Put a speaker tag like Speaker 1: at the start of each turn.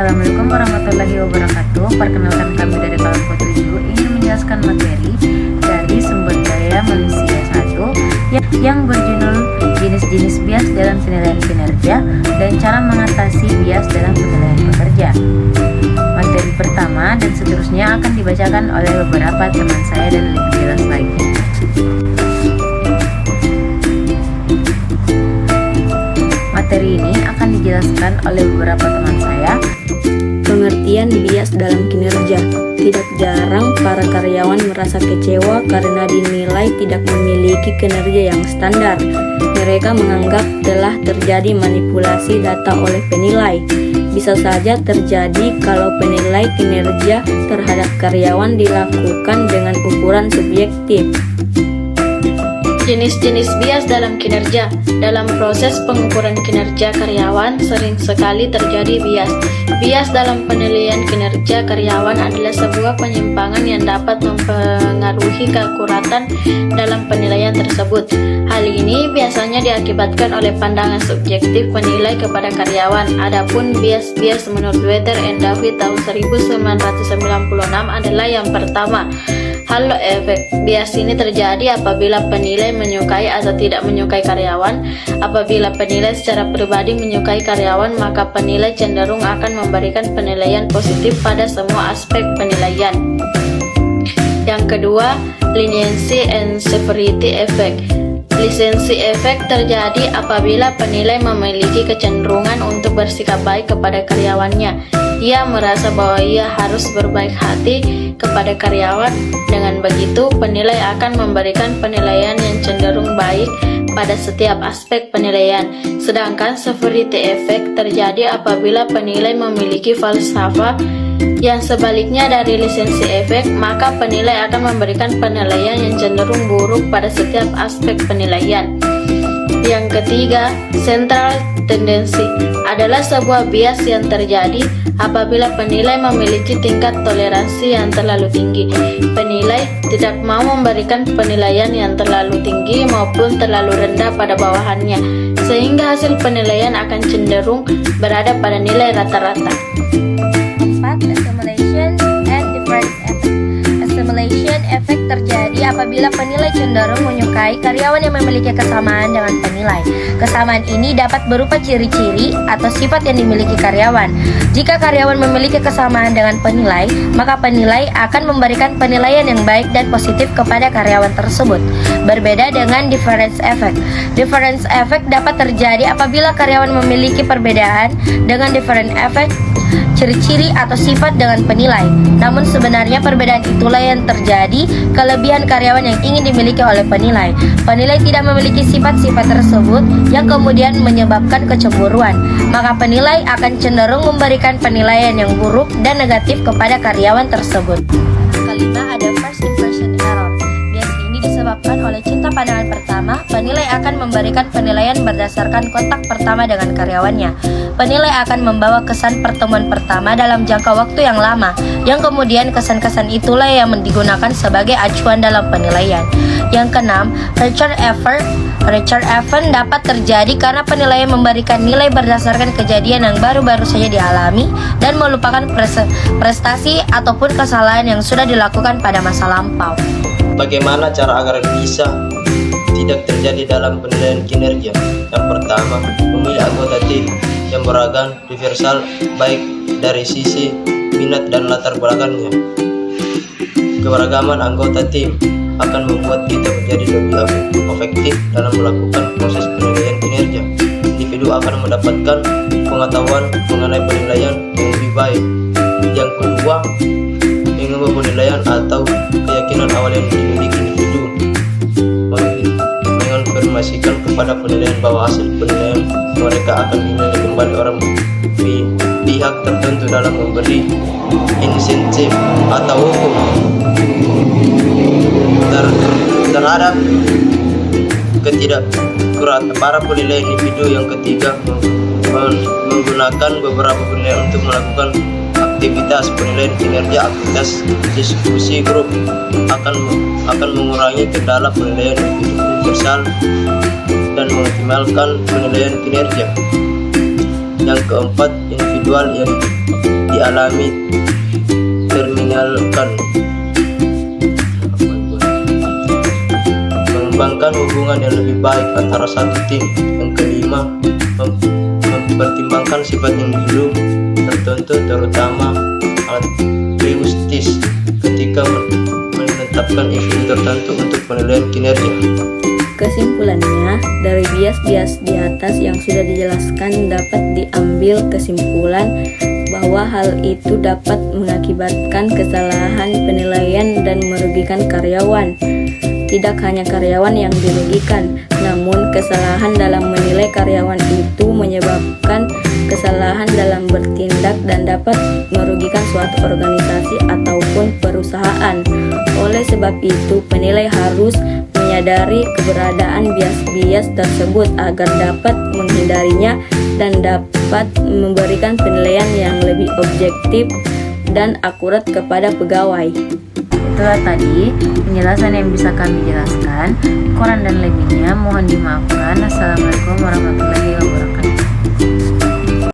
Speaker 1: Assalamualaikum warahmatullahi wabarakatuh. Perkenalkan, kami dari kelompok 7 ingin menjelaskan materi dari sumber daya manusia 1 yang berjudul jenis-jenis bias dalam penilaian kinerja dan cara mengatasi bias dalam penilaian pekerja. Materi pertama dan seterusnya akan dibacakan oleh beberapa teman saya dan lebih jelas lagi. Materi ini akan dijelaskan oleh beberapa teman saya.
Speaker 2: Pengertian bias dalam kinerja. Tidak jarang para karyawan merasa kecewa karena dinilai tidak memiliki kinerja yang standar. Mereka menganggap telah terjadi manipulasi data oleh penilai. Bisa saja terjadi kalau penilai kinerja terhadap karyawan dilakukan dengan ukuran subjektif.
Speaker 3: Jenis-jenis bias dalam kinerja. Dalam proses pengukuran kinerja karyawan, sering sekali terjadi bias. Bias dalam penilaian kinerja karyawan adalah sebuah penyimpangan yang dapat mempengaruhi keakuratan dalam penilaian tersebut. Hal ini biasanya diakibatkan oleh pandangan subjektif penilai kepada karyawan. Adapun bias-bias menurut Wetter and David tahun 1996 adalah yang pertama, halo efek. Bias ini terjadi apabila penilai menyukai atau tidak menyukai karyawan. Apabila penilai secara pribadi menyukai karyawan, maka penilai cenderung akan memberikan penilaian positif pada semua aspek penilaian. Yang kedua, leniency and severity effect. Lisensi efek terjadi apabila penilai memiliki kecenderungan untuk bersikap baik kepada karyawannya. Ia merasa bahwa ia harus berbaik hati kepada karyawan. Dengan begitu, penilai akan memberikan penilaian yang cenderung baik pada setiap aspek penilaian. Sedangkan severity effect terjadi apabila penilai memiliki falsafah yang sebaliknya dari lisensi efek, maka penilai akan memberikan penilaian yang cenderung buruk pada setiap aspek penilaian. Yang ketiga, central tendency adalah sebuah bias yang terjadi apabila penilai memiliki tingkat toleransi yang terlalu tinggi. Penilai tidak mau memberikan penilaian yang terlalu tinggi maupun terlalu rendah pada bawahannya, sehingga hasil penilaian akan cenderung berada pada nilai rata-rata.
Speaker 4: 4. Assimilation and difference effect. Assimilation effect terjadi apabila penilai cenderung menyukai karyawan yang memiliki kesamaan dengan penilai. Kesamaan ini dapat berupa ciri-ciri atau sifat yang dimiliki karyawan. Jika karyawan memiliki kesamaan dengan penilai, maka penilai akan memberikan penilaian yang baik dan positif kepada karyawan tersebut. Berbeda dengan difference effect. Difference effect dapat terjadi apabila karyawan memiliki perbedaan dengan different effect, ciri-ciri atau sifat dengan penilai. Namun sebenarnya perbedaan itulah yang terjadi kelebihan karyawan yang ingin dimiliki oleh penilai. Penilai tidak memiliki sifat-sifat tersebut yang kemudian menyebabkan kecemburuan, maka penilai akan cenderung memberikan penilaian yang buruk dan negatif kepada karyawan tersebut. Kelima, ada first impression error. Bias ini disebabkan oleh cinta pandangan pertama. Penilai akan memberikan penilaian berdasarkan kontak pertama dengan karyawannya. Penilai akan membawa kesan pertemuan pertama dalam jangka waktu yang lama, yang kemudian kesan-kesan itulah yang digunakan sebagai acuan dalam penilaian. Yang keenam, Richard Evans dapat terjadi karena penilaian memberikan nilai berdasarkan kejadian yang baru-baru saja dialami dan melupakan prestasi ataupun kesalahan yang sudah dilakukan pada masa lampau.
Speaker 5: Bagaimana cara agar bisa tidak terjadi dalam penilaian kinerja? Yang pertama, memilih anggota tim yang beragam, universal, baik dari sisi minat dan latar belakangnya. Keberagaman anggota tim akan membuat kita menjadi lebih efektif dalam melakukan proses penilaian kinerja. Individu akan mendapatkan pengetahuan mengenai penilaian yang lebih baik. Yang kedua, mengubah penilaian atau keyakinan awal yang dimiliki individu, mengonfirmasikan kepada penilaian bahwa hasil penilaian mereka akan dinilai kembali orang pihak tertentu dalam memberi insentif atau hukum terhadap ketidakkuratan para penilai individu. Yang ketiga, menggunakan beberapa penilaian untuk melakukan aktivitas penilaian kinerja. Aktivitas diskusi grup akan mengurangi kendala penilaian universal dan mengoptimalkan penilaian kinerja. Yang keempat, individual alami terminalkan. Mengembangkan hubungan yang lebih baik antara satu tim. Yang kelima, mempertimbangkan sifat individu tertentu, terutama altruistis ketika menetapkan individu tertentu untuk penilaian kinerja.
Speaker 2: Kesimpulannya, dari bias-bias di atas yang sudah dijelaskan dapat diambil kesimpulan bahwa hal itu dapat mengakibatkan kesalahan penilaian dan merugikan karyawan. Tidak hanya karyawan yang dirugikan, namun kesalahan dalam menilai karyawan itu menyebabkan kesalahan dalam bertindak dan dapat merugikan suatu organisasi ataupun perusahaan. Oleh sebab itu, penilai harus menyadari keberadaan bias-bias tersebut agar dapat menghindarinya dan dapat memberikan penilaian yang lebih objektif dan akurat kepada pegawai.
Speaker 1: Itulah tadi penjelasan yang bisa kami jelaskan. Kurang dan lebihnya mohon dimaafkan. Assalamualaikum warahmatullahi wabarakatuh.